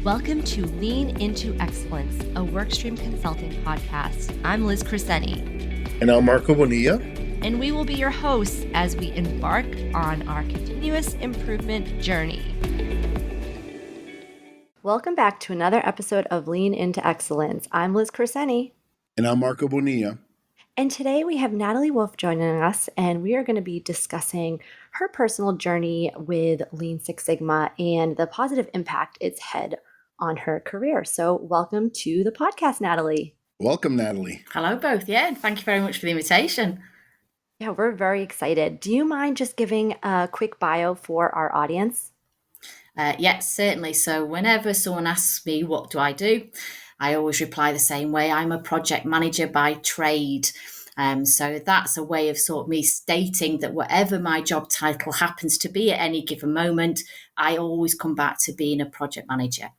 Welcome to Lean Into Excellence, a Workstream Consulting podcast. I'm Liz Crescenti. And I'm Marco Bonilla. And we will be your hosts as we embark on our continuous improvement journey. Welcome back to another episode of Lean Into Excellence. I'm Liz Crescenti. And I'm Marco Bonilla. And today we have Natalie Woof joining us, and we are going to be discussing her personal journey with Lean Six Sigma and the positive impact it's had on her career. So welcome to the podcast, Natalie. Welcome, Natalie. Hello, both. Yeah, and thank you very much for the invitation. Yeah, we're very excited. Do you mind just giving a quick bio for our audience? Yes, certainly. So whenever someone asks me, what do? I always reply the same way. I'm a project manager by trade. So that's a way of sort of me stating that whatever my job title happens to be at any given moment, I always come back to being a project manager.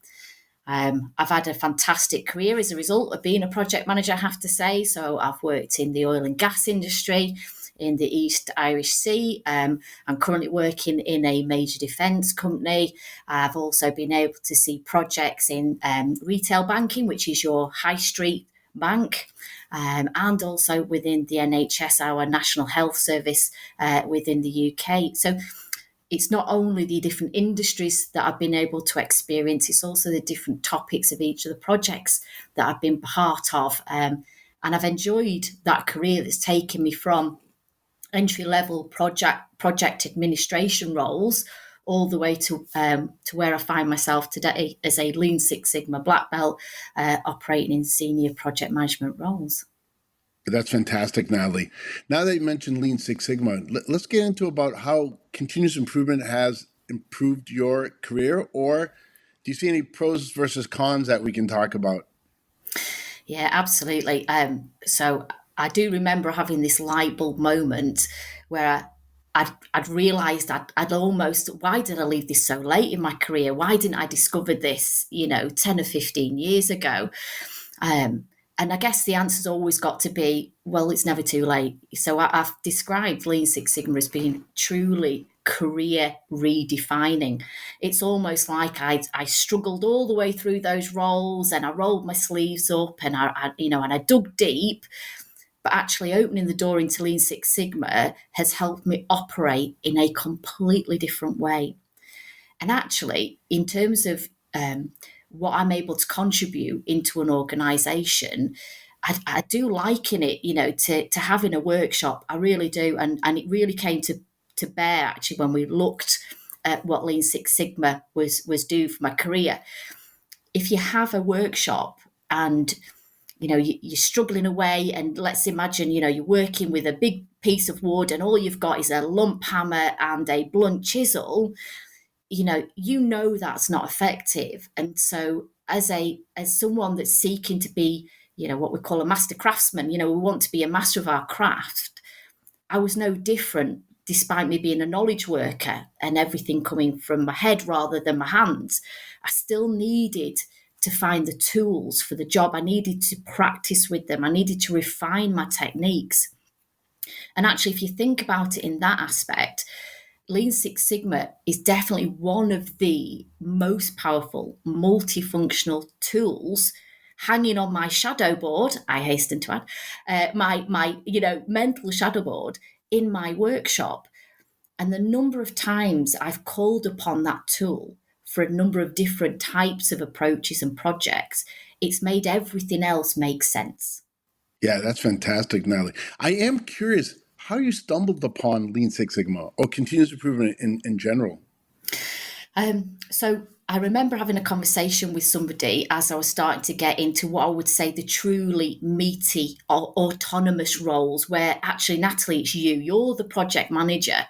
I've had a fantastic career as a result of being a project manager, I have to say. So I've worked in the oil and gas industry, in the East Irish Sea. I'm currently working in a major defence company. I've also been able to see projects in retail banking, which is your high street bank, and also within the NHS, our National Health Service within the UK. So it's not only the different industries that I've been able to experience, it's also the different topics of each of the projects that I've been part of. And I've enjoyed that career that's taken me from entry-level project administration roles all the way to where I find myself today as a Lean Six Sigma black belt operating in senior project management roles. That's fantastic, Natalie. Now that you mentioned Lean Six Sigma, let's get into about how continuous improvement has improved your career, or do you see any pros versus cons that we can talk about? Yeah, absolutely. So I do remember having this light bulb moment where I'd realised I'd almost, why did I leave this so late in my career? Why didn't I discover this, 10 or 15 years ago? And I guess the answer's always got to be, well, it's never too late. So I've described Lean Six Sigma as being truly career redefining. It's almost like I struggled all the way through those roles, and I rolled my sleeves up, and I dug deep. But actually opening the door into Lean Six Sigma has helped me operate in a completely different way. And actually, in terms of what I'm able to contribute into an organisation, I do liken it, to having a workshop. I really do. And it really came to bear, actually, when we looked at what Lean Six Sigma was doing for my career. If you have a workshop and you're struggling away, and let's imagine, you're working with a big piece of wood and all you've got is a lump hammer and a blunt chisel, that's not effective. And so as someone that's seeking to be, what we call a master craftsman, we want to be a master of our craft. I was no different, despite me being a knowledge worker and everything coming from my head rather than my hands. I still needed to find the tools for the job. I needed to practice with them. I needed to refine my techniques. And actually, if you think about it in that aspect, Lean Six Sigma is definitely one of the most powerful multifunctional tools hanging on my shadow board, I hasten to add, my mental shadow board in my workshop. And the number of times I've called upon that tool for a number of different types of approaches and projects, it's made everything else make sense. Yeah, that's fantastic, Natalie. I am curious how you stumbled upon Lean Six Sigma or continuous improvement in general. So I remember having a conversation with somebody as I was starting to get into what I would say the truly meaty or autonomous roles, where actually, Natalie, it's you're the project manager.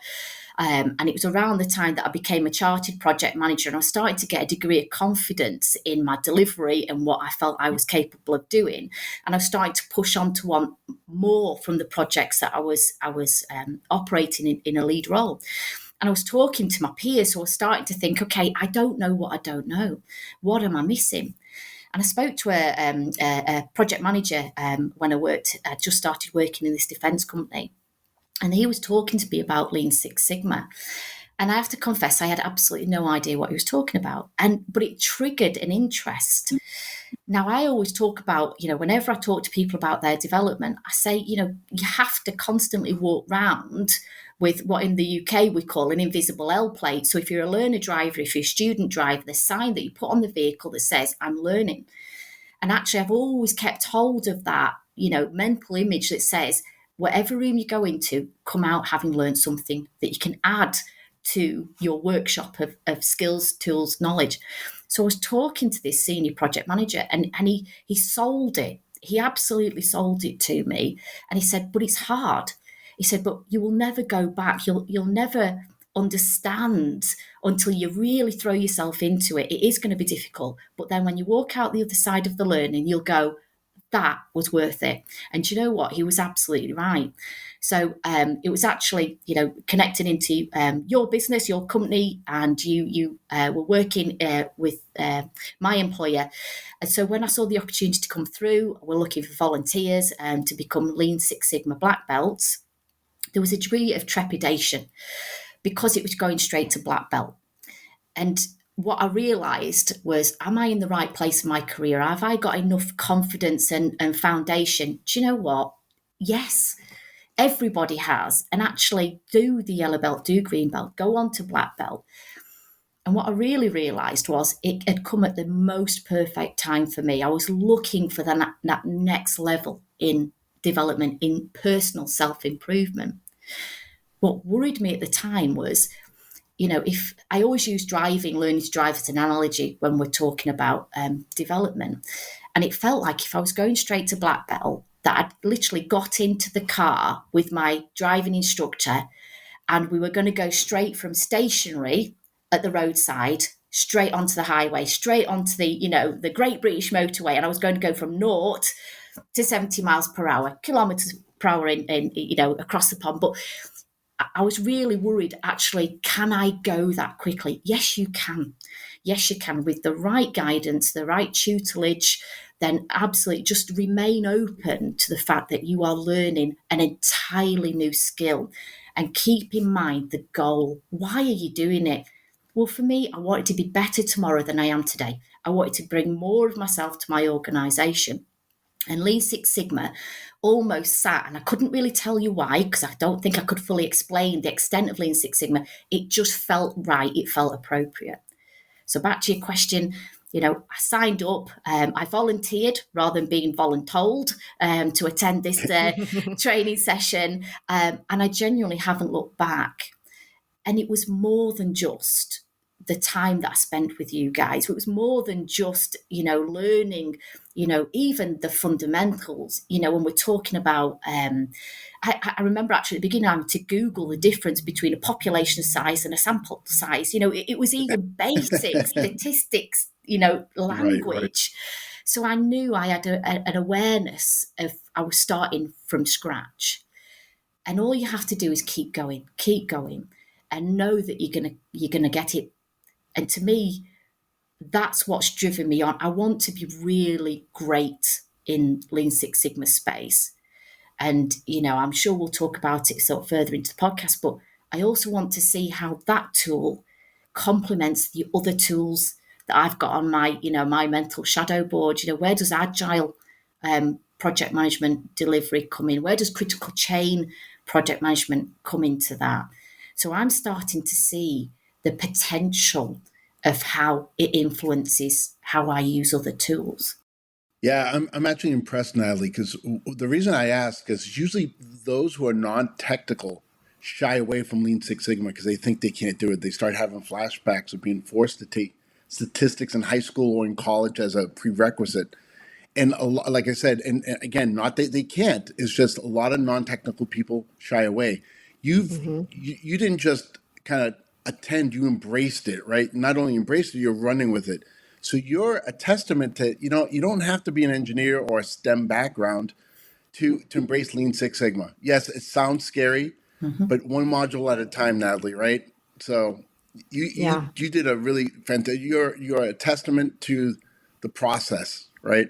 And it was around the time that I became a chartered project manager, and I started to get a degree of confidence in my delivery and what I felt I was capable of doing. And I was starting to push on to want more from the projects that I was operating in a lead role. And I was talking to my peers, so I was starting to think, okay, I don't know what I don't know. What am I missing? And I spoke to a project manager when I just started working in this defence company. And he was talking to me about Lean Six Sigma. And I have to confess, I had absolutely no idea what he was talking about. But it triggered an interest. Now, I always talk about, whenever I talk to people about their development, I say, you have to constantly walk round with what in the UK we call an invisible L plate. So if you're a learner driver, if you're a student driver, the sign that you put on the vehicle that says, I'm learning. And actually, I've always kept hold of that, mental image that says, whatever room you go into, come out having learned something that you can add to your workshop of skills, tools, knowledge. So I was talking to this senior project manager, and he sold it. He absolutely sold it to me. And he said, but it's hard. He said, but you will never go back. You'll never understand until you really throw yourself into it. It is going to be difficult. But then when you walk out the other side of the learning, you'll go, that was worth it. And you know what? He was absolutely right. So it was actually, connecting into your business, your company, and you were working with my employer. And so when I saw the opportunity to come through, we're looking for volunteers to become Lean Six Sigma black belts. There was a degree of trepidation because it was going straight to black belt. And what I realised was, am I in the right place in my career? Have I got enough confidence and foundation? Do you know what? Yes, everybody has. And actually do the yellow belt, do green belt, go on to black belt. And what I really realised was it had come at the most perfect time for me. I was looking for that next level in development, in personal self-improvement. What worried me at the time was, if I always use learning to drive as an analogy when we're talking about development. And it felt like if I was going straight to black belt, that I'd literally got into the car with my driving instructor and we were going to go straight from stationary at the roadside, straight onto the highway, straight onto the Great British Motorway. And I was going to go from 0 to 70 miles per hour, kilometers per hour in across the pond. But I was really worried, actually, can I go that quickly? Yes, you can. Yes, you can. With the right guidance, the right tutelage, then absolutely just remain open to the fact that you are learning an entirely new skill and keep in mind the goal. Why are you doing it? Well, for me, I wanted to be better tomorrow than I am today. I wanted to bring more of myself to my organisation. And Lean Six Sigma almost sat, and I couldn't really tell you why, because I don't think I could fully explain the extent of Lean Six Sigma. It just felt right. It felt appropriate. So back to your question, I signed up. I volunteered rather than being voluntold to attend this training session. And I genuinely haven't looked back. And it was more than just the time that I spent with you guys. It was more than just, learning, even the fundamentals, when we're talking about, I remember actually at the beginning having to Google the difference between a population size and a sample size. It was even basic statistics, language. Right. So I knew I had an awareness of I was starting from scratch. And all you have to do is keep going, and know that you're gonna get it. And to me, that's what's driven me on. I want to be really great in Lean Six Sigma space. And, I'm sure we'll talk about it sort of further into the podcast, but I also want to see how that tool complements the other tools that I've got on my, my mental shadow board. Where does agile project management delivery come in? Where does critical chain project management come into that? So I'm starting to see the potential of how it influences how I use other tools. Yeah, I'm actually impressed, Natalie, because the reason I ask is usually those who are non-technical shy away from Lean Six Sigma because they think they can't do it. They start having flashbacks of being forced to take statistics in high school or in college as a prerequisite. And like I said, and again, not that they can't. It's just a lot of non-technical people shy away. You didn't just kind of attend; you embraced it, right? Not only embraced it, you're running with it. So you're a testament to you don't have to be an engineer or a STEM background to embrace Lean Six Sigma. Yes, it sounds scary, but one module at a time, Natalie. Right? So you did a really fantastic. You're a testament to the process, right?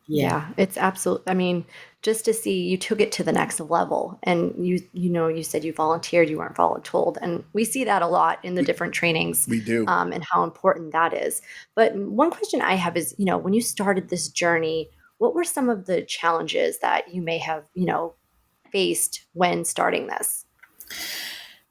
Yeah. Yeah, it's absolute. I mean, just to see you took it to the next level. And you said you volunteered, you weren't voluntold. And we see that a lot in the different trainings, We do. and how important that is. But one question I have is, when you started this journey, what were some of the challenges that you may have, faced when starting this?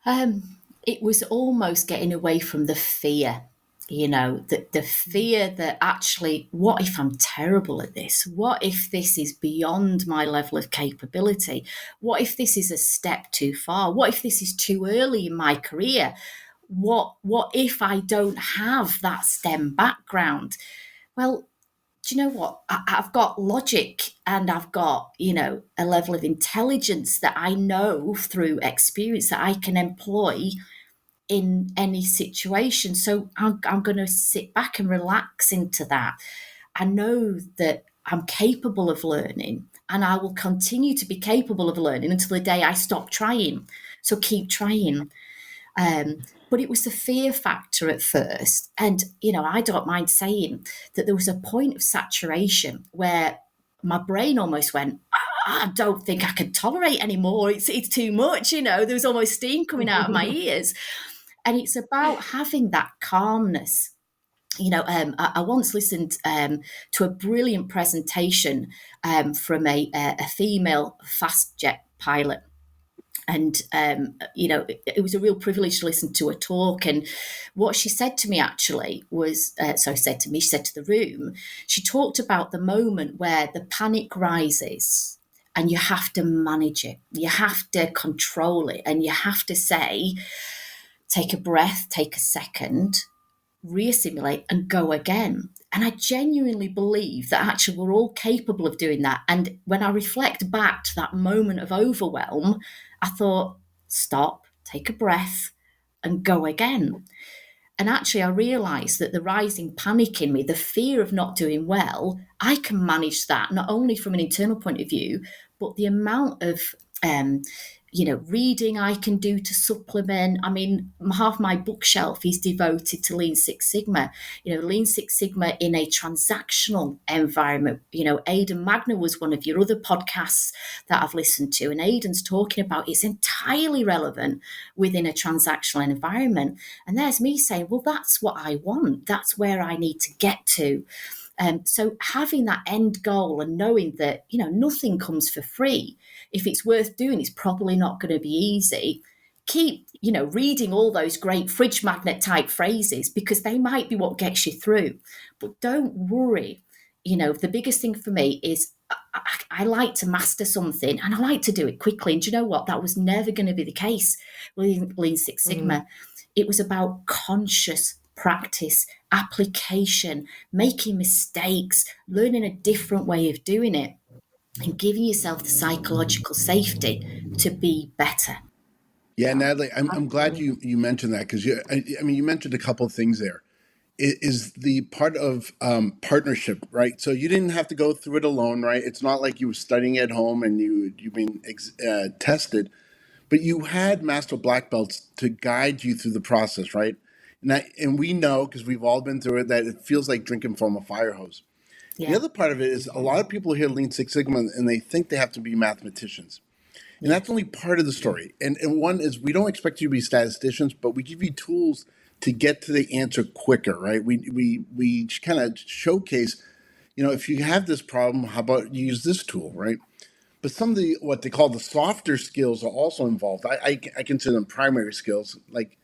It was almost getting away from the fear, the fear that actually, what if I'm terrible at this? What if this is beyond my level of capability? What if this is a step too far? What if this is too early in my career? What if I don't have that STEM background? Well, do you know what? I've got logic and I've got, a level of intelligence that I know through experience that I can employ in any situation. So I'm going to sit back and relax into that. I know that I'm capable of learning and I will continue to be capable of learning until the day I stop trying. So keep trying. But it was the fear factor at first. And, I don't mind saying that there was a point of saturation where my brain almost went, I don't think I can tolerate anymore. It's too much, there was almost steam coming out of my ears. And it's about having that calmness. I once listened to a brilliant presentation from a female fast jet pilot. And, it was a real privilege to listen to her talk. And what she said to me actually was, she said to the room, she talked about the moment where the panic rises and you have to manage it. You have to control it. And you have to say, take a breath, take a second, reassimilate and go again. And I genuinely believe that actually we're all capable of doing that. And when I reflect back to that moment of overwhelm, I thought, stop, take a breath and go again. And actually, I realised that the rising panic in me, the fear of not doing well, I can manage that not only from an internal point of view, but the amount of reading I can do to supplement. I mean, half my bookshelf is devoted to Lean Six Sigma. Lean Six Sigma in a transactional environment. Aidan Magner was one of your other podcasts that I've listened to, and Aidan's talking about it's entirely relevant within a transactional environment. And there's me saying, well, that's what I want. That's where I need to get to. So having that end goal and knowing that, nothing comes for free. If it's worth doing, it's probably not going to be easy. Keep, reading all those great fridge magnet type phrases because they might be what gets you through. But don't worry. The biggest thing for me is I like to master something and I like to do it quickly. And do you know what? That was never going to be the case with Lean Six Sigma. It was about conscious practice, application, making mistakes, learning a different way of doing it, and giving yourself the psychological safety to be better. Yeah, Natalie, I'm glad you mentioned that because you mentioned a couple of things there. Is the part of partnership, right? So you didn't have to go through it alone, right? It's not like you were studying at home and you've been tested, but you had master black belts to guide you through the process, right? And we know, because we've all been through it, that it feels like drinking from a fire hose. Yeah. The other part of it is a lot of people hear Lean Six Sigma and they think they have to be mathematicians. And that's only part of the story. And one is we don't expect you to be statisticians, but we give you tools to get to the answer quicker, right? We kind of showcase, if you have this problem, how about you use this tool, right? But some of the, what they call the softer skills are also involved. I consider them primary skills, like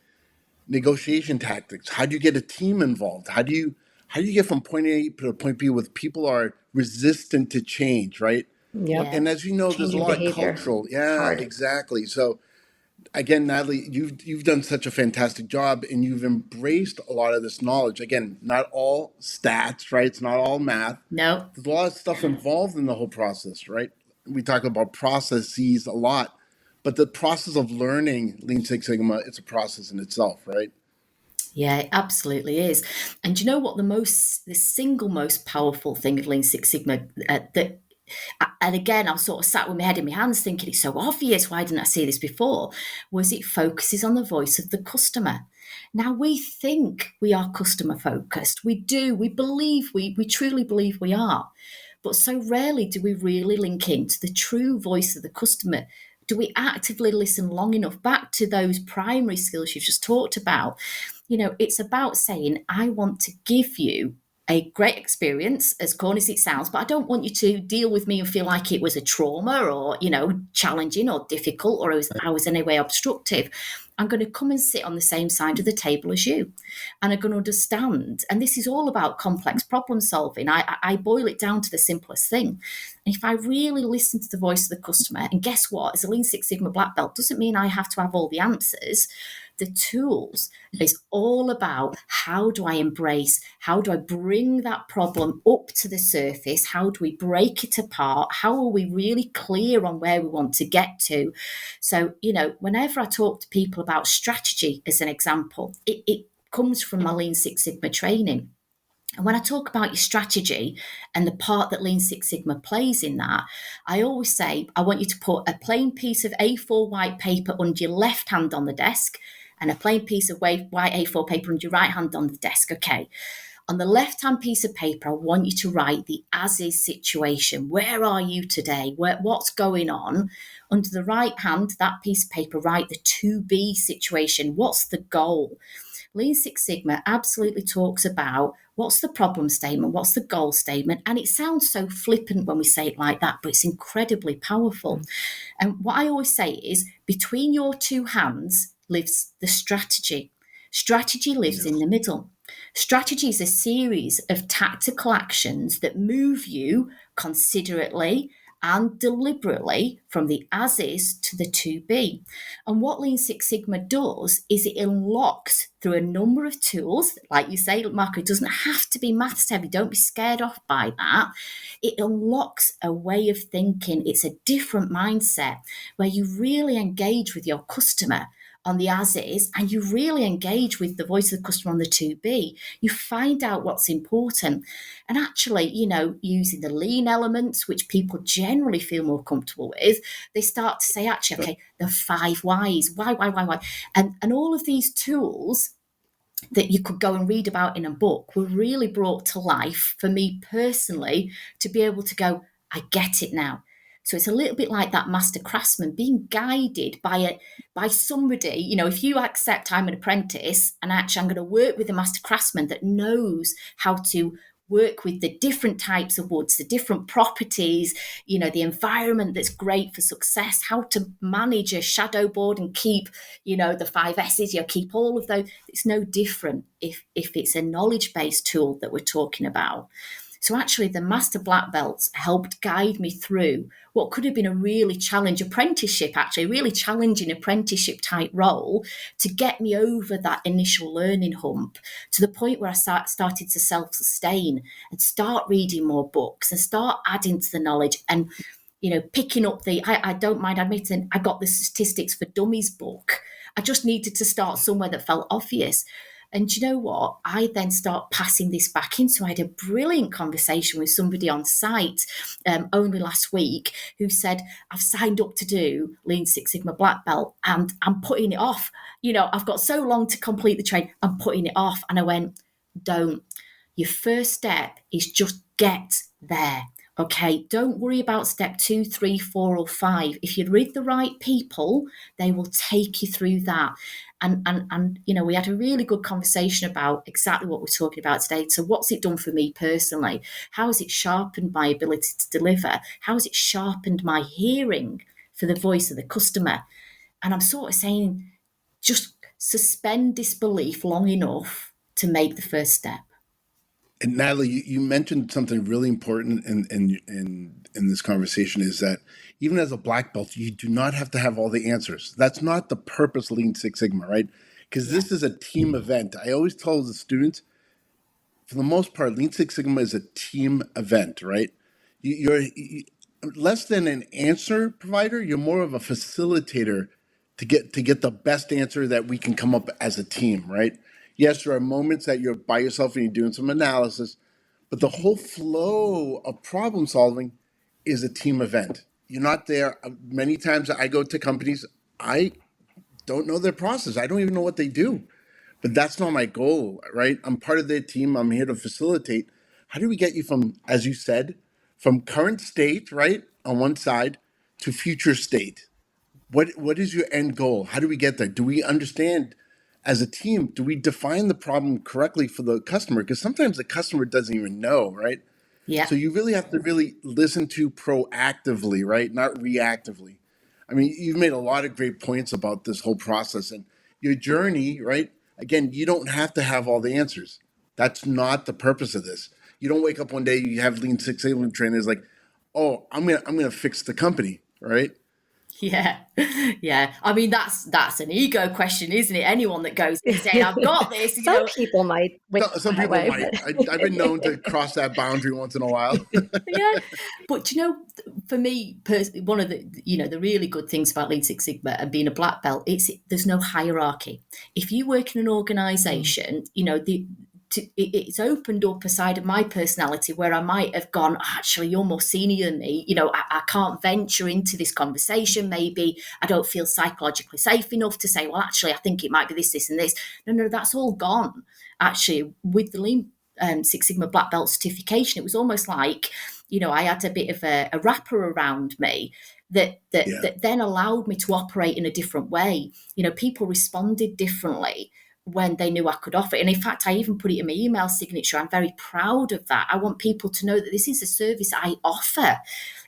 negotiation tactics. How do you get a team involved? How do you get from point A to point B with people are resistant to change, right? Yep. Yeah. And as you know, there's a Changing lot of behavior. cultural. It's Yeah, hard. exactly. So again, Natalie, you've done such a fantastic job and you've embraced a lot of this knowledge. Again, not all stats, right? It's not all math. No. There's a lot of stuff involved in the whole process, right? We talk about processes a lot, but the process of learning Lean Six Sigma, it's a process in itself, right? Yeah, it absolutely is. And do you know what the single most powerful thing of Lean Six Sigma and again, I was sort of sat with my head in my hands thinking it's so obvious, why didn't I see this before, was it focuses on the voice of the customer. Now, we think we are customer focused. We do. We believe, we truly believe we are. But so rarely do we really link into the true voice of the customer. Do we actively listen long enough back to those primary skills you've just talked about? It's about saying, I want to give you a great experience, as corny as it sounds, but I don't want you to deal with me and feel like it was a trauma or, challenging or difficult, or I was in any way obstructive. I'm going to come and sit on the same side of the table as you, and I'm going to understand. And this is all about complex problem solving. I boil it down to the simplest thing. And if I really listen to the voice of the customer, and guess what? As a Lean Six Sigma black belt, doesn't mean I have to have all the answers. The tools is all about, how do I embrace, how do I bring that problem up to the surface? How do we break it apart? How are we really clear on where we want to get to? So, whenever I talk to people about strategy, as an example, it comes from my Lean Six Sigma training. And when I talk about your strategy and the part that Lean Six Sigma plays in that, I always say, I want you to put a plain piece of A4 white paper under your left hand on the desk and a plain piece of white A4 paper under your right hand on the desk. Okay. On the left-hand piece of paper, I want you to write the as-is situation. Where are you today? What's going on? Under the right hand, that piece of paper, write the to-be situation. What's the goal? Lean Six Sigma absolutely talks about what's the problem statement, what's the goal statement. And it sounds so flippant when we say it like that, but it's incredibly powerful. And what I always say is, between your two hands lives the strategy. Strategy lives in the middle. Strategy is a series of tactical actions that move you considerately and deliberately from the as is to the to be. And what Lean Six Sigma does is it unlocks through a number of tools. Like you say, Marco, it doesn't have to be maths heavy. Don't be scared off by that. It unlocks a way of thinking. It's a different mindset where you really engage with your customer on the as is, and you really engage with the voice of the customer on the to be. You find out what's important. And actually, using the lean elements, which people generally feel more comfortable with, they start to say, actually, okay, the 5 whys, why. And all of these tools that you could go and read about in a book were really brought to life for me personally to be able to go, I get it now. So it's a little bit like that master craftsman being guided by somebody. If you accept I'm an apprentice and actually I'm going to work with a master craftsman that knows how to work with the different types of woods, the different properties, the environment that's great for success, how to manage a shadow board and keep, the 5 S's, keep all of those. It's no different if it's a knowledge-based tool that we're talking about. So actually the master black belts helped guide me through what could have been a really challenging apprenticeship type role, to get me over that initial learning hump to the point where I started to self-sustain and start reading more books and start adding to the knowledge and, picking up I don't mind admitting, I got the Statistics for Dummies book. I just needed to start somewhere that felt obvious. And you know what? I then start passing this back in. So I had a brilliant conversation with somebody on site only last week who said, I've signed up to do Lean Six Sigma Black Belt and I'm putting it off. I've got so long to complete the training. I'm putting it off. And I went, don't. Your first step is just get there. Okay, don't worry about step 2, 3, 4, or 5. If you're with the right people, they will take you through that. And we had a really good conversation about exactly what we're talking about today. So what's it done for me personally? How has it sharpened my ability to deliver? How has it sharpened my hearing for the voice of the customer? And I'm sort of saying, just suspend disbelief long enough to make the first step. And Natalie, you mentioned something really important in this conversation, is that even as a black belt, you do not have to have all the answers. That's not the purpose of Lean Six Sigma, right? Because this is a team event. I always tell the students, for the most part, Lean Six Sigma is a team event, right? You're less than an answer provider. You're more of a facilitator to get the best answer that we can come up as a team, right? Yes, there are moments that you're by yourself and you're doing some analysis, but the whole flow of problem solving is a team event. You're not there. Many times I go to companies, I don't know their process. I don't even know what they do, but that's not my goal, right? I'm part of their team. I'm here to facilitate. How do we get you from, as you said, from current state, right, on one side, to future state. What is your end goal? How do we get there? Do we understand as a team? Do we define the problem correctly for the customer? Because sometimes the customer doesn't even know, right? Yeah. So you really have to really listen to proactively, right? Not reactively. I mean, you've made a lot of great points about this whole process and your journey, right? Again, you don't have to have all the answers. That's not the purpose of this. You don't wake up one day, you have Lean Six Sigma trainers like, oh, I'm gonna fix the company, right? Yeah, yeah. I mean, that's an ego question, isn't it? Anyone that goes in saying, "I've got this," Some people might wake So, some that people way, might. but I've been known to cross that boundary once in a while. yeah. But for me personally, one of the the really good things about Lean Six Sigma and being a black belt, there's no hierarchy. If you work in an organization, it's opened up a side of my personality where I might have gone, actually, you're more senior than me. I can't venture into this conversation. Maybe I don't feel psychologically safe enough to say, well, actually, I think it might be this, this, and this. No, that's all gone. Actually, with the Lean Six Sigma Black Belt certification, it was almost like, I had a bit of a wrapper around me that Yeah. that then allowed me to operate in a different way. People responded differently when they knew I could offer it. And in fact, I even put it in my email signature. I'm very proud of that. I want people to know that this is a service I offer.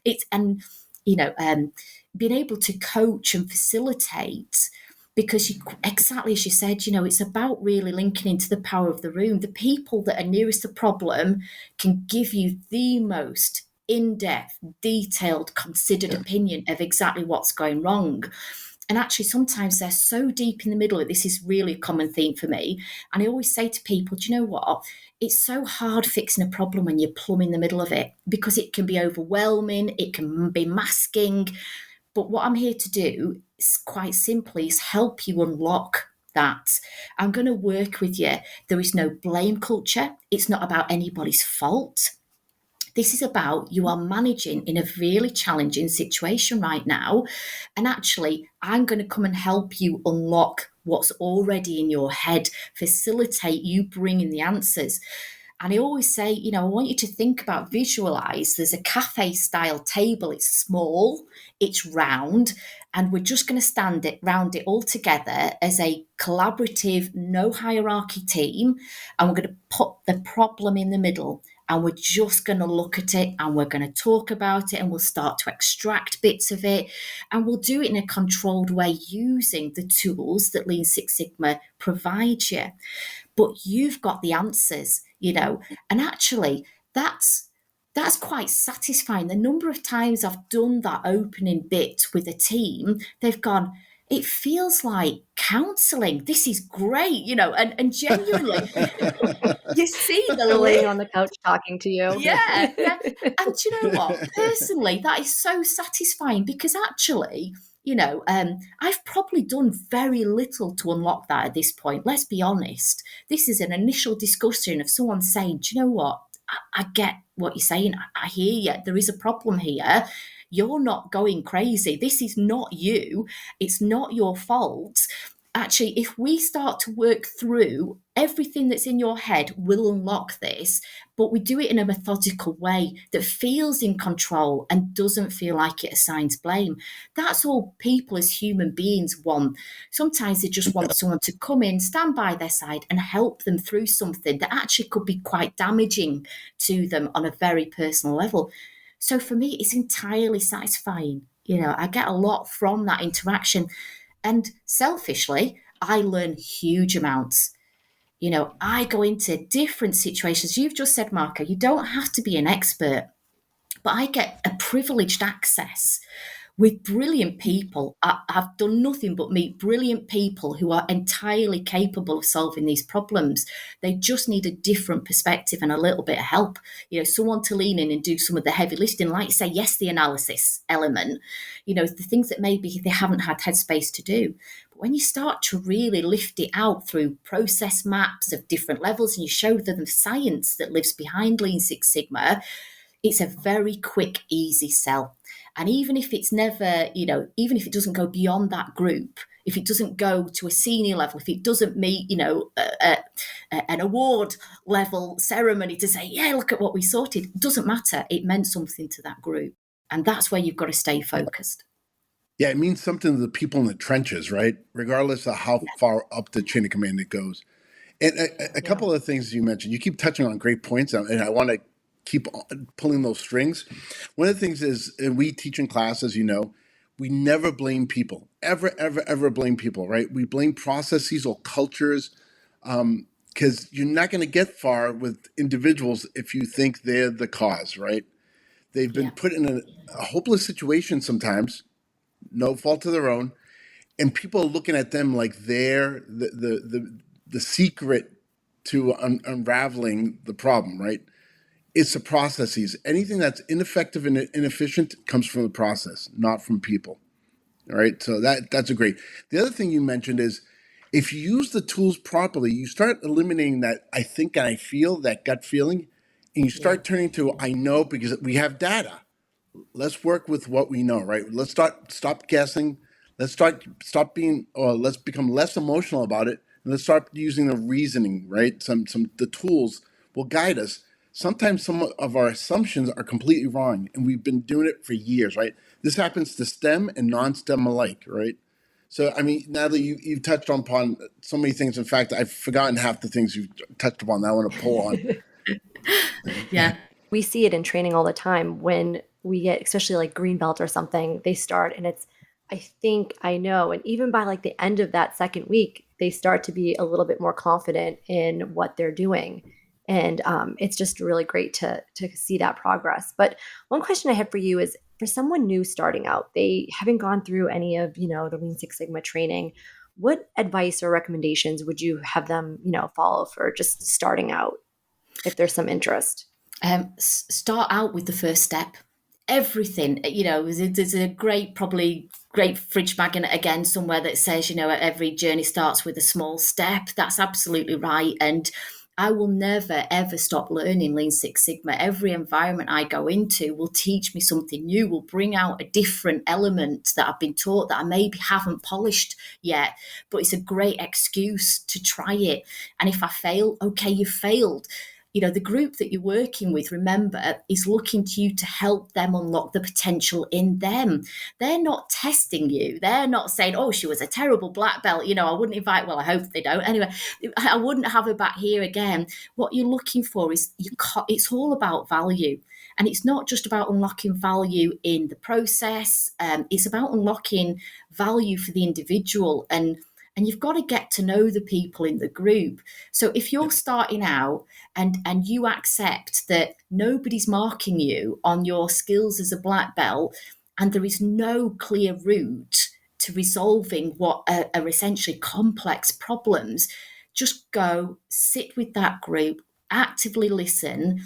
Being able to coach and facilitate, because exactly as you said, it's about really linking into the power of the room. The people that are nearest the problem can give you the most in-depth, detailed, considered opinion of exactly what's going wrong. And actually, sometimes they're so deep in the middle. This is really a common theme for me. And I always say to people, do you know what? It's so hard fixing a problem when you're plumb in the middle of it, because it can be overwhelming, it can be masking. But what I'm here to do is quite simply is help you unlock that. I'm going to work with you. There is no blame culture. It's not about anybody's fault. This is about you are managing in a really challenging situation right now. And actually, I'm going to come and help you unlock what's already in your head, facilitate you bringing the answers. And I always say, I want you to think about, visualize, there's a cafe style table. It's small, it's round, and we're just going to stand it round it all together as a collaborative, no hierarchy team. And we're going to put the problem in the middle. And we're just going to look at it and we're going to talk about it, and we'll start to extract bits of it. And we'll do it in a controlled way using the tools that Lean Six Sigma provides you. But you've got the answers, and actually that's quite satisfying. The number of times I've done that opening bit with a team, they've gone, it feels like counselling. This is great, and genuinely, you see the still laying lift. on the couch talking to you. Yeah. And you know what? Personally, that is so satisfying, because actually, I've probably done very little to unlock that at this point. Let's be honest. This is an initial discussion of someone saying, do you know what? I get what you're saying. I hear you. There is a problem here. You're not going crazy. This is not you. It's not your fault. Actually, if we start to work through everything that's in your head, we'll unlock this, but we do it in a methodical way that feels in control and doesn't feel like it assigns blame. That's all people as human beings want. Sometimes they just want someone to come in, stand by their side, and help them through something that actually could be quite damaging to them on a very personal level. So for me, it's entirely satisfying. I get a lot from that interaction. And selfishly, I learn huge amounts. I go into different situations. You've just said, Marco, you don't have to be an expert, but I get a privileged access with brilliant people. I've done nothing but meet brilliant people who are entirely capable of solving these problems. They just need a different perspective and a little bit of help. Someone to lean in and do some of the heavy lifting, like you say, yes, the analysis element, the things that maybe they haven't had headspace to do. But when you start to really lift it out through process maps of different levels, and you show them the science that lives behind Lean Six Sigma, it's a very quick, easy sell. And even if it's never, even if it doesn't go beyond that group, if it doesn't go to a senior level, if it doesn't meet, an award level ceremony to say, yeah, look at what we sorted, it doesn't matter. It meant something to that group. And that's where you've got to stay focused. Yeah, it means something to the people in the trenches, right? Regardless of how Yeah. far up the chain of command it goes. And a Yeah. couple of things you mentioned, you keep touching on great points, and I want to keep pulling those strings. One of the things is, and we teach in class, as you know, we never blame people, ever blame people, right? We blame processes or cultures, because you're not going to get far with individuals if you think they're the cause, right? They've been Yeah. put in a hopeless situation sometimes, no fault of their own, and people are looking at them like they're the secret to unraveling the problem, right? It's the processes. Anything that's ineffective and inefficient comes from the process, not from people. All right, so that's a great. The other thing you mentioned is, if you use the tools properly, you start eliminating that I think and I feel, that gut feeling, and you Yeah. start turning to I know because we have data. Let's work with what we know, right? Let's stop guessing. Stop being, or let's become less emotional about it, and let's start using the reasoning, right? Some the tools will guide us. Sometimes some of our assumptions are completely wrong, and we've been doing it for years, right? This happens to STEM and non-STEM alike, right? So, I mean, Natalie, you've touched upon so many things. In fact, I've forgotten half the things you've touched upon that I want to pull on. Yeah. We see it in training all the time when we get, especially like green belt or something, they start and it's, I think I know. And even by like the end of that second week, they start to be a little bit more confident in what they're doing. And it's just really great to see that progress. But one question I had for you is, for someone new starting out, they haven't gone through any of, the Lean Six Sigma training. What advice or recommendations would you have them, follow for just starting out if there's some interest? Start out with the first step. Everything, there's a probably great fridge magnet again somewhere that says, every journey starts with a small step. That's absolutely right. And I will never, ever stop learning Lean Six Sigma. Every environment I go into will teach me something new, will bring out a different element that I've been taught that I maybe haven't polished yet. But it's a great excuse to try it. And if I fail, okay, you failed. The group that you're working with, remember, is looking to you to help them unlock the potential in them. They're not testing you. They're not saying, oh, she was a terrible black belt. I wouldn't invite, well, I hope they don't. Anyway, I wouldn't have her back here again. What you're looking for is, it's all about value. And it's not just about unlocking value in the process. It's about unlocking value for the individual. And you've got to get to know the people in the group. So if you're starting out and you accept that nobody's marking you on your skills as a black belt, and there is no clear route to resolving what are essentially complex problems, just go sit with that group, actively listen,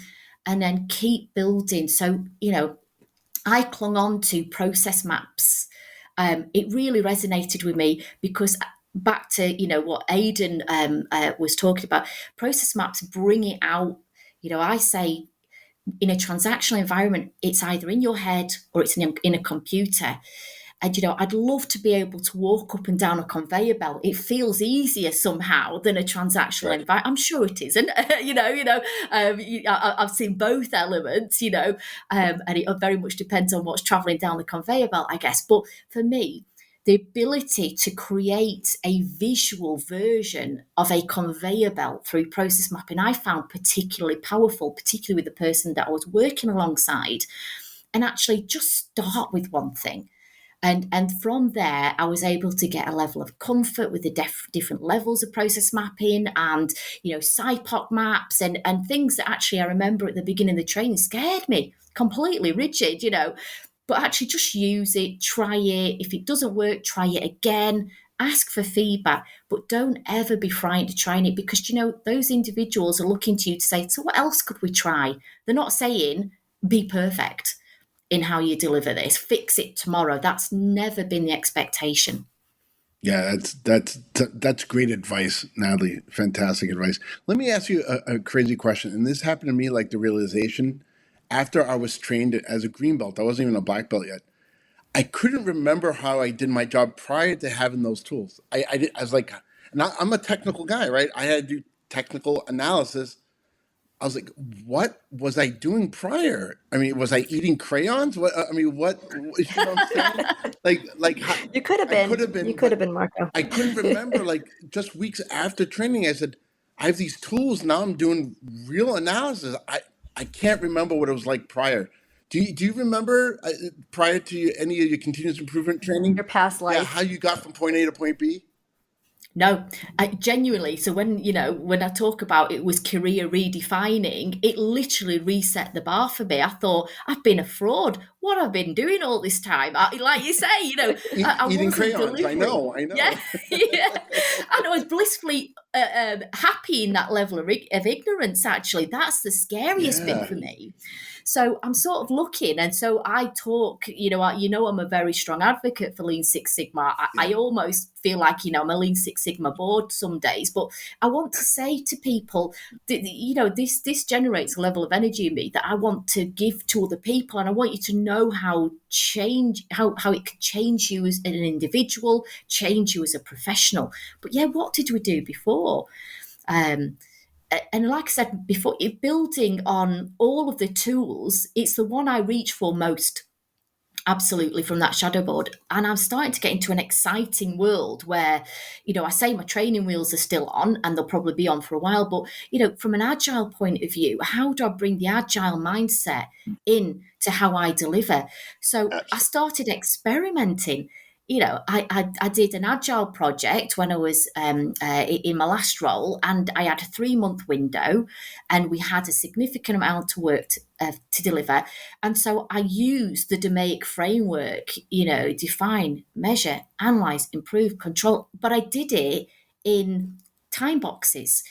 and then keep building. So, I clung on to process maps. It really resonated with me because back to what Aidan was talking about, process maps bring it out. I say in a transactional environment, it's either in your head or it's in a computer. And I'd love to be able to walk up and down a conveyor belt. It feels easier somehow than a transactional Right. environment. I'm sure it isn't. I've seen both elements. And it very much depends on what's traveling down the conveyor belt, I guess. But for me, the ability to create a visual version of a conveyor belt through process mapping, I found particularly powerful, particularly with the person that I was working alongside, and actually just start with one thing. And from there, I was able to get a level of comfort with the different levels of process mapping and, SIPOC maps and things that actually I remember at the beginning of the training scared me, completely rigid, But actually just use it, try it. If it doesn't work, try it again. Ask for feedback, but don't ever be frightened to trying it because, those individuals are looking to you to say, so what else could we try? They're not saying, be perfect in how you deliver this, fix it tomorrow. That's never been the expectation. Yeah, that's great advice, Natalie. Fantastic advice. Let me ask you a crazy question, and this happened to me like the realization after I was trained as a green belt, I wasn't even a black belt yet. I couldn't remember how I did my job prior to having those tools. I was like, I'm a technical guy, right? I had to do technical analysis. I was like, what was I doing prior? I mean, was I eating crayons? What, I mean, what, you know what I'm saying? How, You could have I could been. have You been, could but have been, Marco. I couldn't remember. Like just weeks after training, I said, I have these tools now. I'm doing real analysis. I can't remember what it was like prior. Do you remember prior to any of your continuous improvement training? Your past Yeah, how life. you got from point A to point B? No, I genuinely. So when I talk about it was career redefining, it literally reset the bar for me. I thought I've been a fraud. What I've been doing all this time, like you say, I Eating wasn't crayons. I delivering. know. I Yeah, know. yeah, and I was blissfully happy in that level of ignorance. Actually, that's the scariest bit Yeah. for me. So I'm sort of looking, and so I talk. I'm a very strong advocate for Lean Six Sigma. Yeah. I almost feel like I'm a Lean Six Sigma board some days, but I want to say to people that this generates a level of energy in me that I want to give to other people, and I want you to know how it can change you as an individual, change you as a professional. But yeah, what did we do before? Um, and like I said before, building on all of the tools, it's the one I reach for most, absolutely, from that shadow board. And I'm starting to get into an exciting world where, I say my training wheels are still on and they'll probably be on for a while. But, from an agile point of view, how do I bring the agile mindset in to how I deliver? So I Absolutely. started experimenting. I did an agile project when I was in my last role, and I had a 3-month window, and we had a significant amount of work to deliver. And so I used the DMAIC framework, define, measure, analyze, improve, control, but I did it in time boxes.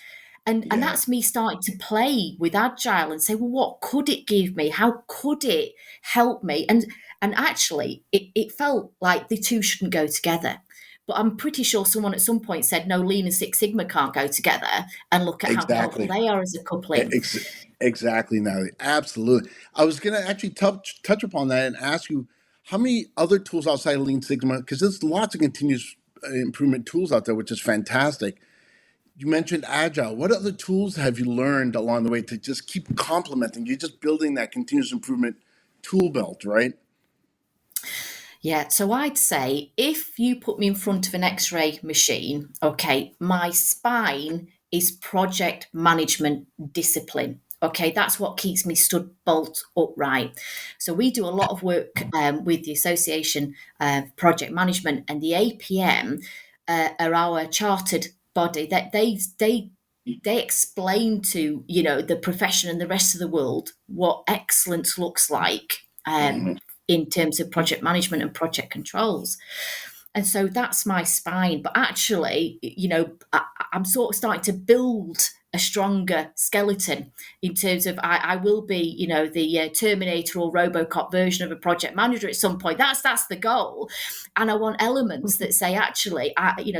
And Yeah. that's me starting to play with agile and say, well, what could it give me? How could it help me? And actually it felt like the two shouldn't go together. But I'm pretty sure someone at some point said, no, Lean and Six Sigma can't go together, and look at how powerful Exactly. they are as a coupling. Ex- exactly, Natalie. Absolutely. I was going to actually touch upon that and ask you how many other tools outside of Lean Sigma, because there's lots of continuous improvement tools out there, which is fantastic. You mentioned Agile. What other tools have you learned along the way to just keep complementing? You're just building that continuous improvement tool belt, right? Yeah, so I'd say if you put me in front of an X-ray machine, okay, my spine is project management discipline. Okay, that's what keeps me stood bolt upright. So we do a lot of work with the Association of Project Management, and the APM are our chartered body that they explain to the profession and the rest of the world what excellence looks like. Mhm. In terms of project management and project controls. And so that's my spine. But actually, I'm sort of starting to build a stronger skeleton in terms of I will be, the Terminator or Robocop version of a project manager at some point. That's the goal. And I want elements that say, actually,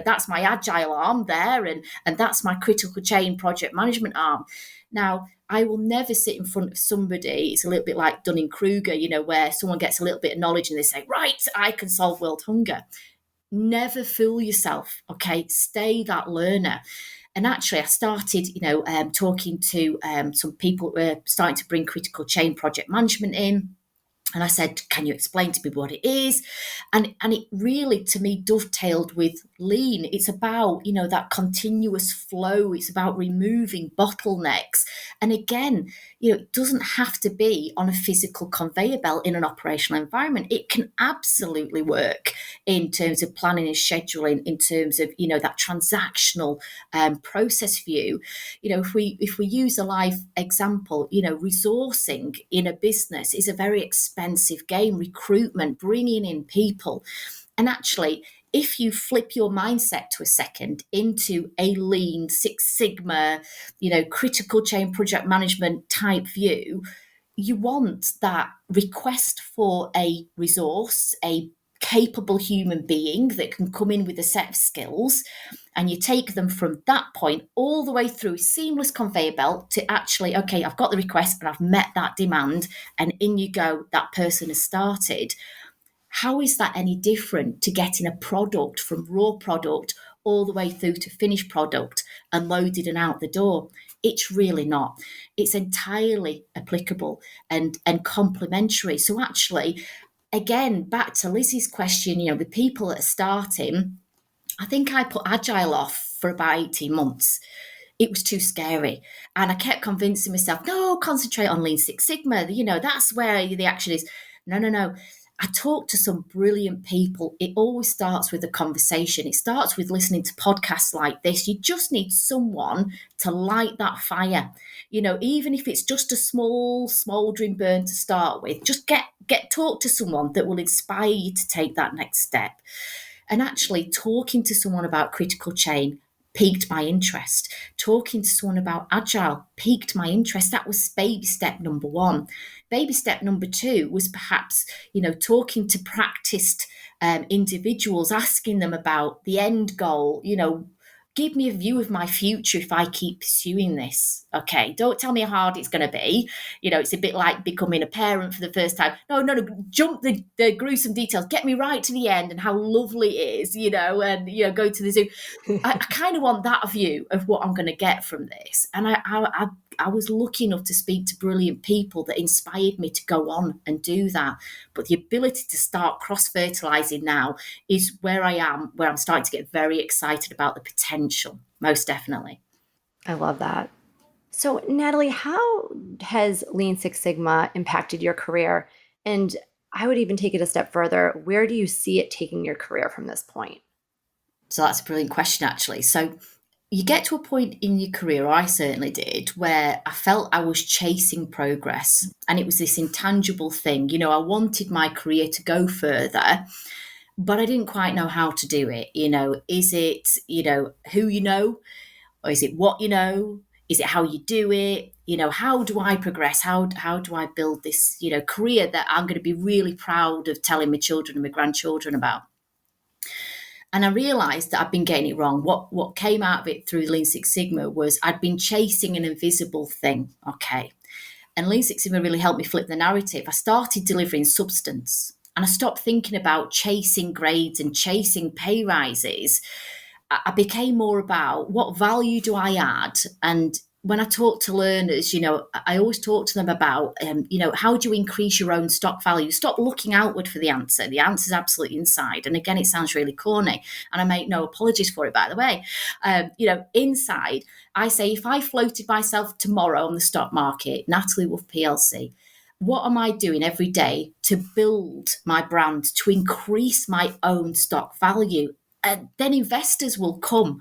that's my agile arm there, and that's my critical chain project management arm. Now, I will never sit in front of somebody. It's a little bit like Dunning-Kruger, where someone gets a little bit of knowledge and they say, right, I can solve world hunger. Never fool yourself, okay? Stay that learner. And actually, I started, talking to some people who are starting to bring critical chain project management in. And I said, can you explain to me what it is? And it really, to me, dovetailed with lean. It's about, that continuous flow. It's about removing bottlenecks. And again, it doesn't have to be on a physical conveyor belt in an operational environment. It can absolutely work in terms of planning and scheduling, in terms of, that transactional process view. If we use a live example, resourcing in a business is a very expensive game. Recruitment, bringing in people, and actually, if you flip your mindset to a second into a Lean Six Sigma, critical chain project management type view, you want that request for a resource, a capable human being that can come in with a set of skills, and you take them from that point all the way through seamless conveyor belt to actually, okay, I've got the request and I've met that demand, and in you go, that person has started. How is that any different to getting a product from raw product all the way through to finished product and loaded and out the door? It's really not. It's entirely applicable and complementary. So actually, again, back to Lizzie's question, the people that are starting, I think I put Agile off for about 18 months. It was too scary. And I kept convincing myself, no, concentrate on Lean Six Sigma. That's where the action is. No, no, no. I talked to some brilliant people. It always starts with a conversation. It starts with listening to podcasts like this. You just need someone to light that fire. Even if it's just a small smouldering burn to start with, just talk to someone that will inspire you to take that next step. And actually talking to someone about critical chain piqued my interest. Talking to someone about Agile piqued my interest. That was baby step number 1. Baby step number 2 was perhaps, talking to practiced individuals, asking them about the end goal, give me a view of my future if I keep pursuing this. Okay, don't tell me how hard it's going to be. It's a bit like becoming a parent for the first time. No, jump the gruesome details. Get me right to the end and how lovely it is, and, go to the zoo. I kind of want that view of what I'm going to get from this. And I was lucky enough to speak to brilliant people that inspired me to go on and do that. But the ability to start cross-fertilizing now is where I am, where I'm starting to get very excited about the potential, most definitely. I love that. So, Natalie, how has Lean Six Sigma impacted your career? And I would even take it a step further. Where do you see it taking your career from this point? So that's a brilliant question, actually. So you get to a point in your career, or I certainly did, where I felt I was chasing progress, and it was this intangible thing. I wanted my career to go further, but I didn't quite know how to do it. Is it, who you know, or is it what you know? Is it how you do it? How do I progress? How do I build this, career that I'm going to be really proud of telling my children and my grandchildren about? And I realised that I'd been getting it wrong. What came out of it through Lean Six Sigma was I'd been chasing an invisible thing. Okay. And Lean Six Sigma really helped me flip the narrative. I started delivering substance, and I stopped thinking about chasing grades and chasing pay rises. I became more about what value do I add? And when I talk to learners, I always talk to them about, how do you increase your own stock value? Stop looking outward for the answer. The answer's absolutely inside. And again, it sounds really corny, and I make no apologies for it, by the way. Inside, I say, if I floated myself tomorrow on the stock market, Natalie Woof PLC, what am I doing every day to build my brand, to increase my own stock value? And then investors will come.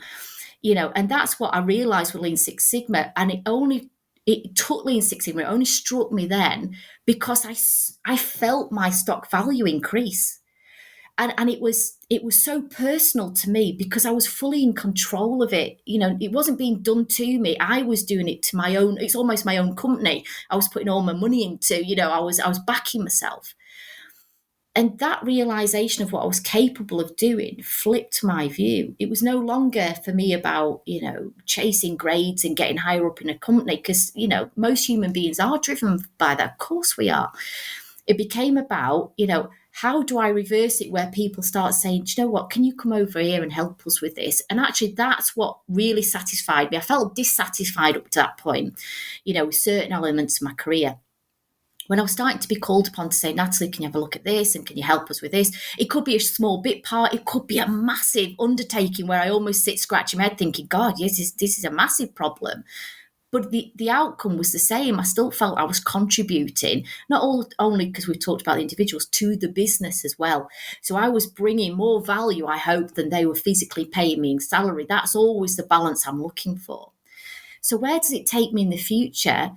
And that's what I realized with Lean Six Sigma. And it took Lean Six Sigma, it only struck me then because I felt my stock value increase. And it was so personal to me because I was fully in control of it. It wasn't being done to me. I was doing it to my own, it's almost my own company. I was putting all my money into, I was backing myself. And that realization of what I was capable of doing flipped my view. It was no longer for me about, chasing grades and getting higher up in a company because, most human beings are driven by that. Of course we are. It became about, how do I reverse it where people start saying, do you know what, can you come over here and help us with this? And actually, that's what really satisfied me. I felt dissatisfied up to that point, with certain elements of my career. When I was starting to be called upon to say, Natalie, can you have a look at this? And can you help us with this? It could be a small bit part. It could be a massive undertaking where I almost sit scratching my head thinking, God, yes, this is a massive problem. But the outcome was the same. I still felt I was contributing, not only because we've talked about the individuals, to the business as well. So I was bringing more value, I hope, than they were physically paying me in salary. That's always the balance I'm looking for. So where does it take me in the future?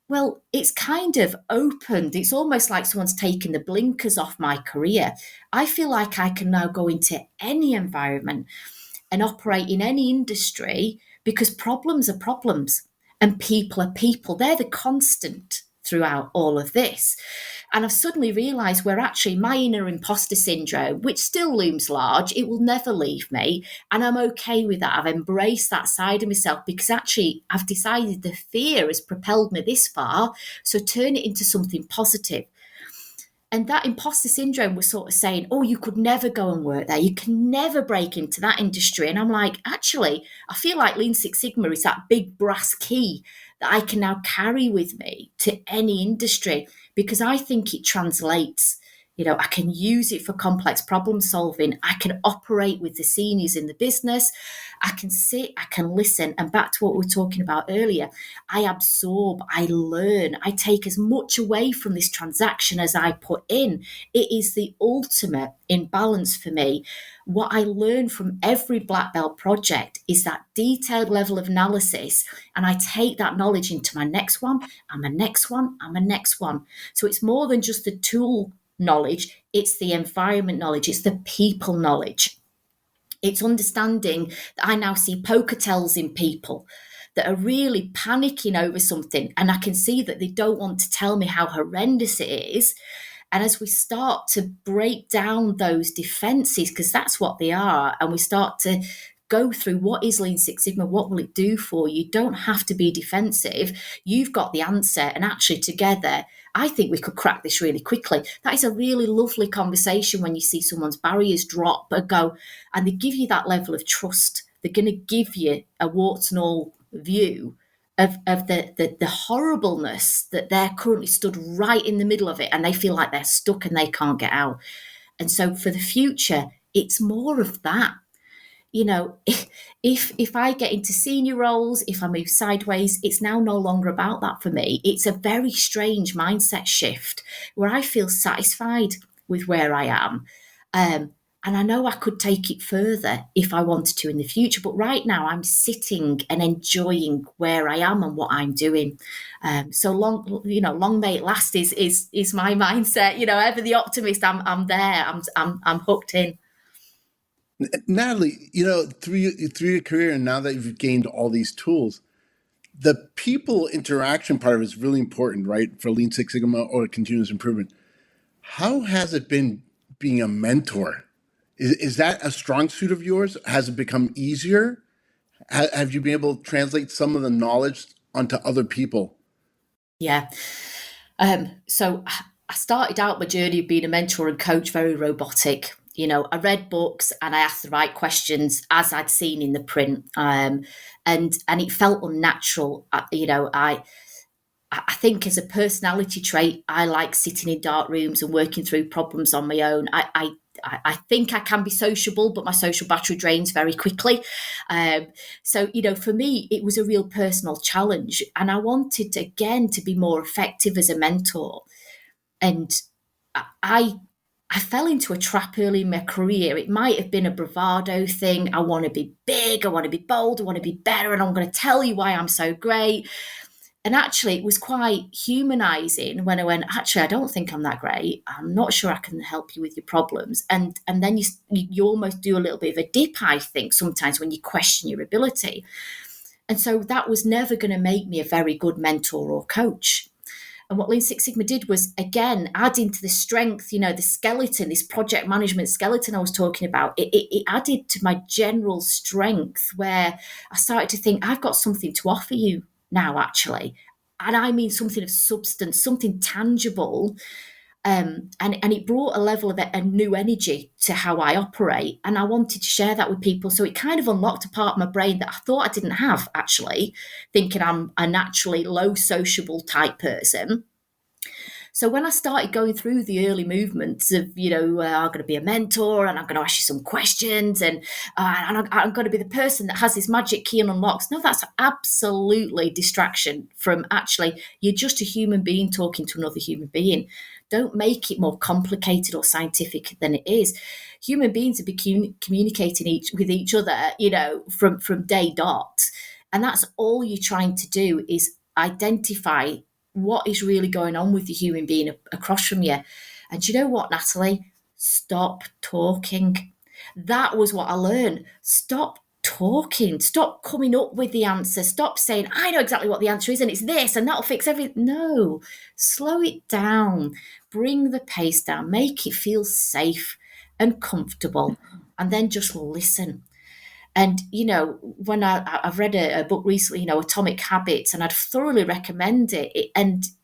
Well, it's kind of opened. It's almost like someone's taken the blinkers off my career. I feel like I can now go into any environment and operate in any industry because problems are problems and people are people. They're the constant throughout all of this. And I've suddenly realised where actually my inner imposter syndrome, which still looms large, it will never leave me. And I'm okay with that. I've embraced that side of myself because actually I've decided the fear has propelled me this far. So turn it into something positive. And that imposter syndrome was sort of saying, oh, you could never go and work there. You can never break into that industry. And I'm like, actually, I feel like Lean Six Sigma is that big brass key that I can now carry with me to any industry because I think it translates. I can use it for complex problem solving. I can operate with the seniors in the business. I can sit, I can listen. And back to what we were talking about earlier, I absorb, I learn, I take as much away from this transaction as I put in. It is the ultimate in balance for me. What I learn from every black belt project is that detailed level of analysis. And I take that knowledge into my next one, and my next one, and my next one. So it's more than just the tool knowledge, it's the environment knowledge, it's the people knowledge. It's understanding that I now see poker tells in people that are really panicking over something, and I can see that they don't want to tell me how horrendous it is. And as we start to break down those defenses, because that's what they are, and we start to go through what is Lean Six Sigma, what will it do for you? You don't have to be defensive. You've got the answer. And actually together, I think we could crack this really quickly. That is a really lovely conversation when you see someone's barriers drop and go, and they give you that level of trust. They're going to give you a warts and all view of the horribleness that they're currently stood right in the middle of it, and they feel like they're stuck and they can't get out. And so for the future, it's more of that. If I get into senior roles, if I move sideways, it's now no longer about that for me. It's a very strange mindset shift where I feel satisfied with where I am. And I know I could take it further if I wanted to in the future. But right now I'm sitting and enjoying where I am and what I'm doing. So long may it last is my mindset. Ever the optimist, I'm there. I'm hooked in. Natalie, through your career and now that you've gained all these tools, the people interaction part of it is really important, right? For Lean Six Sigma or continuous improvement. How has it been being a mentor? Is that a strong suit of yours? Has it become easier? Have you been able to translate some of the knowledge onto other people? Yeah. So I started out my journey of being a mentor and coach very robotic. I read books and I asked the right questions as I'd seen in the print, and it felt unnatural. I think as a personality trait, I like sitting in dark rooms and working through problems on my own. I think I can be sociable, but my social battery drains very quickly. So for me, it was a real personal challenge, and I wanted again to be more effective as a mentor. And I fell into a trap early in my career. It might have been a bravado thing. I want to be big, I want to be bold, I want to be better, and I'm going to tell you why I'm so great. And actually, it was quite humanizing when I went, actually, I don't think I'm that great. I'm not sure I can help you with your problems. And then you almost do a little bit of a dip, I think, sometimes when you question your ability. And so that was never going to make me a very good mentor or coach. And what Lean Six Sigma did was, again, adding to the strength, the skeleton, this project management skeleton I was talking about, it added to my general strength where I started to think, I've got something to offer you now, actually. And I mean something of substance, something tangible. And it brought a level of a new energy to how I operate. And I wanted to share that with people. So it kind of unlocked a part of my brain that I thought I didn't have, actually, thinking I'm a naturally low sociable type person. So when I started going through the early movements of, I'm going to be a mentor and I'm going to ask you some questions and I'm going to be the person that has this magic key and unlocks. No, that's absolutely distraction from actually, you're just a human being talking to another human being. Don't make it more complicated or scientific than it is. Human beings are communicating with each other, from day dot. And that's all you're trying to do is identify what is really going on with the human being across from you. And you know what, Natalie? Stop talking. That was what I learned. Stop talking. Stop coming up with the answer. Stop saying, I know exactly what the answer is and it's this and that'll fix everything. No, slow it down. Bring the pace down. Make it feel safe and comfortable. And then just listen. And, when I've read a book recently, Atomic Habits, and I'd thoroughly recommend it.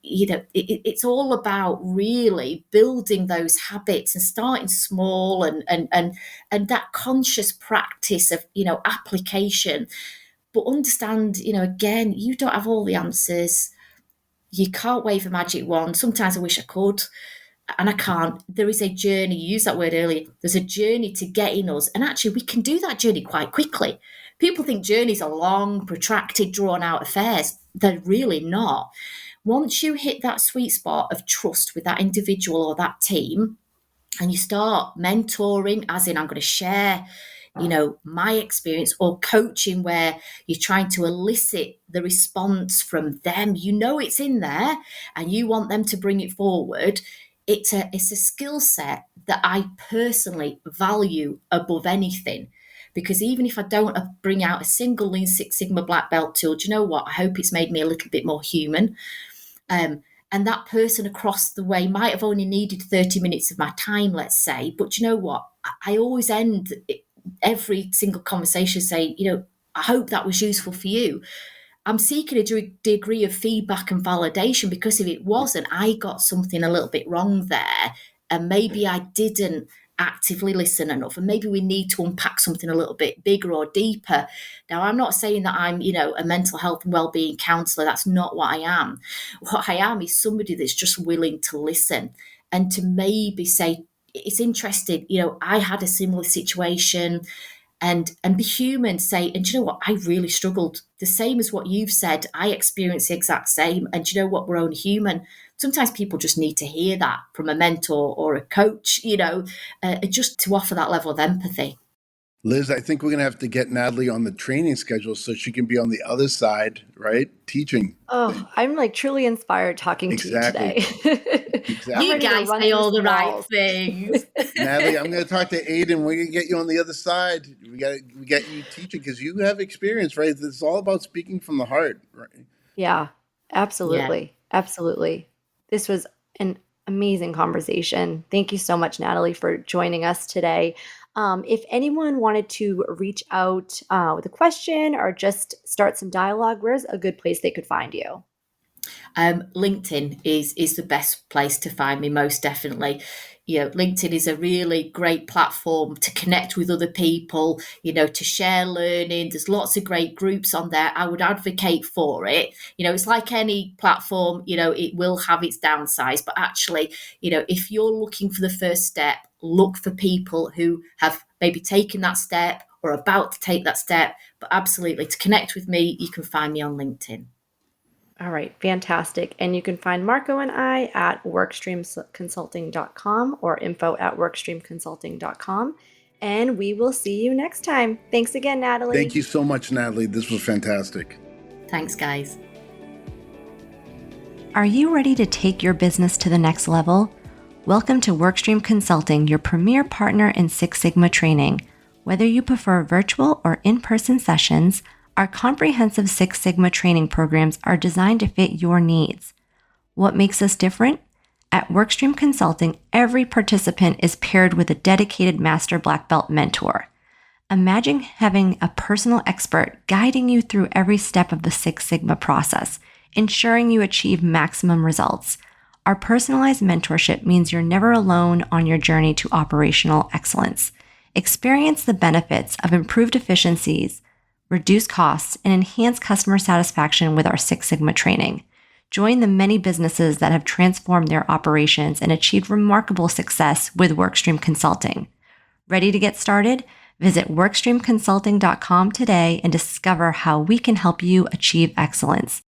It's all about really building those habits and starting small and that conscious practice of, application. But understand, again, you don't have all the answers. You can't wave a magic wand. Sometimes I wish I could, and I can't. There is a journey. You used that word earlier. There's a journey to getting us. And actually, we can do that journey quite quickly. People think journeys are long, protracted, drawn out affairs. They're really not. Once you hit that sweet spot of trust with that individual or that team, and you start mentoring, as in I'm going to share, my experience, or coaching where you're trying to elicit the response from them, it's in there and you want them to bring it forward. It's a skill set that I personally value above anything, because even if I don't bring out a single Lean Six Sigma black belt tool, do you know what? I hope it's made me a little bit more human. And that person across the way might have only needed 30 minutes of my time, let's say. But you know what? I always end every single conversation saying, I hope that was useful for you. I'm seeking a degree of feedback and validation, because if it wasn't, I got something a little bit wrong there. And maybe I didn't actively listen enough. And maybe we need to unpack something a little bit bigger or deeper. Now, I'm not saying that I'm, a mental health and wellbeing counsellor. That's not what I am. What I am is somebody that's just willing to listen and to maybe say, it's interesting, I had a similar situation. And be human, say, and do you know what? I really struggled. The same as what you've said, I experienced the exact same. And do you know what? We're only human. Sometimes people just need to hear that from a mentor or a coach, just to offer that level of empathy. Liz, I think we're going to have to get Natalie on the training schedule so she can be on the other side, right? Teaching. Oh, I'm like truly inspired talking to you today. Exactly. You guys say all the right things. Natalie, I'm going to talk to Aiden. We're going to get you on the other side. We get you teaching, because you have experience, right? It's all about speaking from the heart, right? Yeah, absolutely. Yeah. Absolutely. This was an amazing conversation. Thank you so much, Natalie, for joining us today. If anyone wanted to reach out with a question or just start some dialogue, where's a good place they could find you? LinkedIn is the best place to find me, most definitely. LinkedIn is a really great platform to connect with other people, to share learning. There's lots of great groups on there. I would advocate for it. It's like any platform, it will have its downsides, but actually, if you're looking for the first step, look for people who have maybe taken that step or about to take that step. But absolutely, to connect with me, you can find me on LinkedIn. All right, fantastic. And you can find Marco and I at workstreamconsulting.com or info@workstreamconsulting.com. And we will see you next time. Thanks again, Natalie. Thank you so much, Natalie. This was fantastic. Thanks, guys. Are you ready to take your business to the next level? Welcome to Workstream Consulting, your premier partner in Six Sigma training. Whether you prefer virtual or in-person sessions, our comprehensive Six Sigma training programs are designed to fit your needs. What makes us different? At Workstream Consulting, every participant is paired with a dedicated Master Black Belt mentor. Imagine having a personal expert guiding you through every step of the Six Sigma process, ensuring you achieve maximum results. Our personalized mentorship means you're never alone on your journey to operational excellence. Experience the benefits of improved efficiencies, reduce costs, and enhance customer satisfaction with our Six Sigma training. Join the many businesses that have transformed their operations and achieved remarkable success with Workstream Consulting. Ready to get started? Visit workstreamconsulting.com today and discover how we can help you achieve excellence.